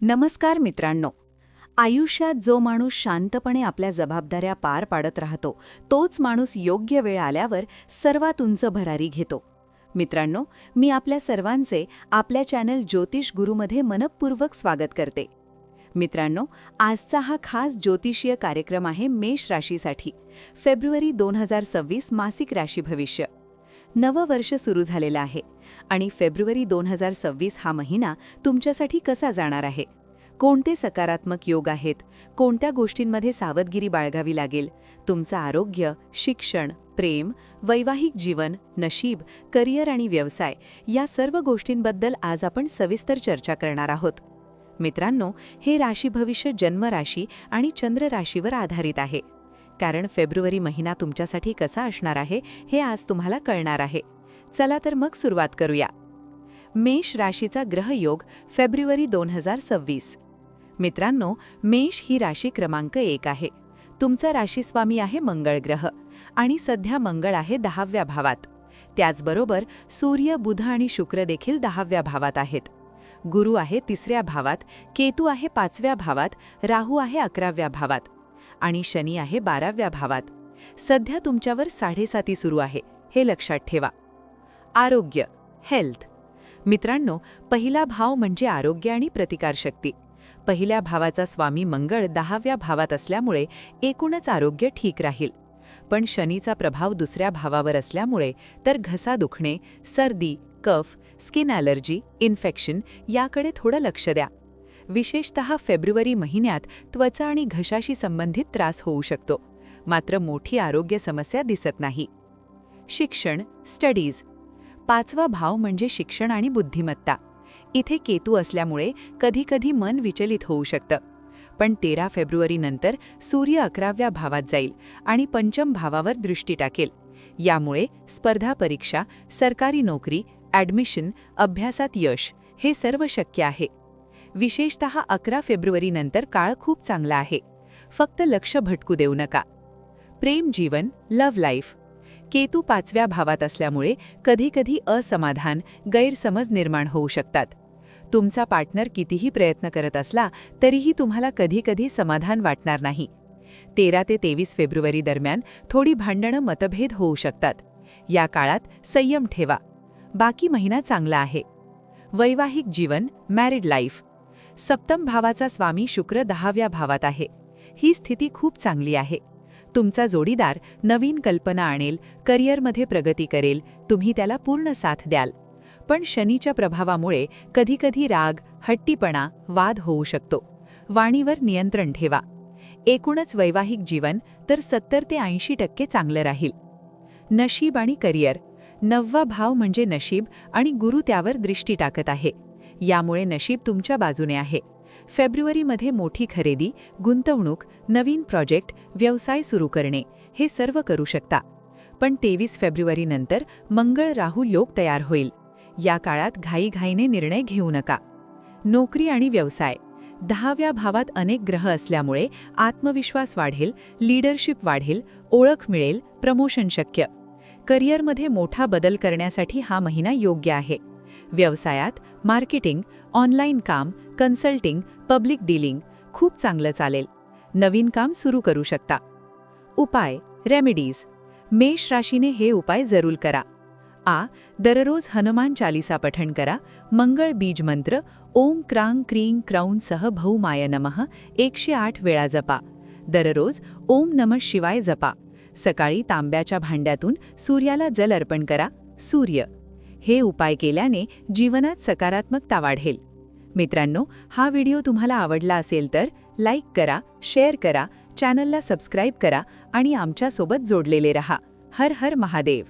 नमस्कार मित्रांनो. आयुष्यात जो माणूस शांतपणे आपल्या जबाबदाऱ्या पार पाडत राहतो तोच माणूस योग्य वेळ आल्यावर सर्वात उंच भरारी घेतो. मित्रांनो, मी आपल्या सर्वांचे आपल्या चॅनल ज्योतिष गुरुमध्ये मनपूर्वक स्वागत करते. मित्रांनो, आजचा हा खास ज्योतिषीय कार्यक्रम आहे मेष राशीसाठी. फेब्रुवारी 2026 मासिक राशी भविष्य. नवं वर्ष सुरू झालेलं आहे आणि फेब्रुवारी 2026 हा महिना तुमच्यासाठी कसा जाणार आहे? कोणते सकारात्मक योग आहेत? कोणत्या गोष्टींमध्ये सावधगिरी बाळगावी लागेल? तुमचं आरोग्य, शिक्षण, प्रेम, वैवाहिक जीवन, नशीब, करिअर आणि व्यवसाय या सर्व गोष्टींबद्दल आज आपण सविस्तर चर्चा करणार आहोत. मित्रांनो, हे राशी भविष्य जन्मराशी आणि चंद्र राशीवर आधारित आहे. कारण फेब्रुवारी महिना तुमच्यासाठी कसा असणार आहे हे आज तुम्हाला कळणार आहे. चला तर मग सुरुवात करूया. मेष राशीचा ग्रहयोग फेब्रुवारी 2026. मित्रांनो, मेष ही राशी क्रमांक 1 आहे. तुमचा राशीस्वामी आहे मंगळ ग्रह आणि सध्या मंगळ आहे 10व्या भावात. त्याचबरोबर सूर्य, बुध आणि शुक्र देखील 10व्या भावात आहेत. गुरु आहे 3ऱ्या भावात, केतू आहे 5व्या भावात, राहू आहे 11व्या भावात आणि शनी आहे 12व्या भावात. सध्या तुमच्यावर 7.5 सुरू आहे, हे लक्षात ठेवा. आरोग्य, हेल्थ. मित्रांनो, पहिला भाव म्हणजे आरोग्य आणि प्रतिकारशक्ती. पहिल्या भावाचा स्वामी मंगळ 10व्या भावात असल्यामुळे एकूणच आरोग्य ठीक राहील. पण शनीचा प्रभाव 2ऱ्या भावावर असल्यामुळे तर घसा दुखणे, सर्दी, कफ, स्किन ॲलर्जी, इन्फेक्शन याकडे थोडं लक्ष द्या. विशेषतः फेब्रुवारी महिन्यात त्वचा आणि घशाशी संबंधित त्रास होऊ शकतो, मात्र मोठी आरोग्य समस्या दिसत नाही. शिक्षण, स्टडीज. 5वा भाव म्हणजे शिक्षण आणि बुद्धिमत्ता. इथे केतू असल्यामुळे कधीकधी मन विचलित होऊ शकतं. पण 13 फेब्रुवारीनंतर सूर्य 11व्या भावात जाईल आणि पंचम भावावर दृष्टी टाकेल. यामुळे स्पर्धा परीक्षा, सरकारी नोकरी, ॲडमिशन, अभ्यासात यश हे सर्व शक्य आहे. विशेषतः 11 फेब्रुवारीनंतर काळ खूप चांगला आहे. फक्त लक्ष भटकू देऊ नका. प्रेम जीवन, लव्ह लाईफ. केतू 5व्या भावात असल्यामुळे कधीकधी असमाधान, गैरसमज निर्माण होऊ शकतात. तुमचा पार्टनर कितीही प्रयत्न करत असला तरीही तुम्हाला कधीकधी समाधान वाटणार नाही. 13 ते 23 फेब्रुवारी दरम्यान थोडी भांडणं, मतभेद होऊ शकतात. या काळात संयम ठेवा. बाकी महिना चांगला आहे. वैवाहिक जीवन, मॅरिड लाईफ. 7म भावाचा स्वामी शुक्र 10व्या भावात आहे. ही स्थिती खूप चांगली आहे. तुमचा जोडीदार नवीन कल्पना आणेल, करिअरमध्ये प्रगती करेल, तुम्ही त्याला पूर्ण साथ द्याल. पण शनीच्या प्रभावामुळे कधीकधी राग, हट्टीपणा, वाद होऊ शकतो. वाणीवर नियंत्रण ठेवा. एकूणच वैवाहिक जीवन तर 70 ते 80% चांगलं राहील. नशीब आणि करिअर. 9वा भाव म्हणजे नशीब आणि गुरु त्यावर दृष्टी टाकत आहे. यामुळे नशीब तुमच्या बाजूने आहे. फेब्रुवारीमध्ये मोठी खरेदी, गुंतवणूक, नवीन प्रोजेक्ट, व्यवसाय सुरू करणे हे सर्व करू शकता. पण 23 फेब्रुवारीनंतर मंगळ राहू योग तयार होईल. या काळात घाईघाईने निर्णय घेऊ नका. नोकरी आणि व्यवसाय. 10व्या भावात अनेक ग्रह असल्यामुळे आत्मविश्वास वाढेल, लीडरशिप वाढेल, ओळख मिळेल, प्रमोशन शक्य. करिअरमध्ये मोठा बदल करण्यासाठी हा महिना योग्य आहे. व्यवसायात मार्केटिंग, ऑनलाईन काम, कन्सल्टिंग, पब्लिक डीलिंग खूप चांगलं चालेल. नवीन काम सुरू करू शकता. उपाय, रेमेडीज. मेष राशीने हे उपाय जरूर करा. दररोज हनुमान चालीसा पठण करा. मंगळ बीज मंत्र ओम क्रांग क्रीं क्रौं सह भौमाय नमः 108 वेळा जपा. दररोज ओम नमः शिवाय जपा. सकाळी तांब्याच्या भांड्यातून सूर्याला जल अर्पण करा. सूर्य. हे उपाय केल्याने जीवनात सकारात्मकता वाढेल. मित्रांनो, हा व्हिडिओ तुम्हाला आवडला असेल तर लाईक करा, शेअर करा, चॅनलला सबस्क्राईब करा आणि आमच्यासोबत जोडलेले रहा. हर हर महादेव.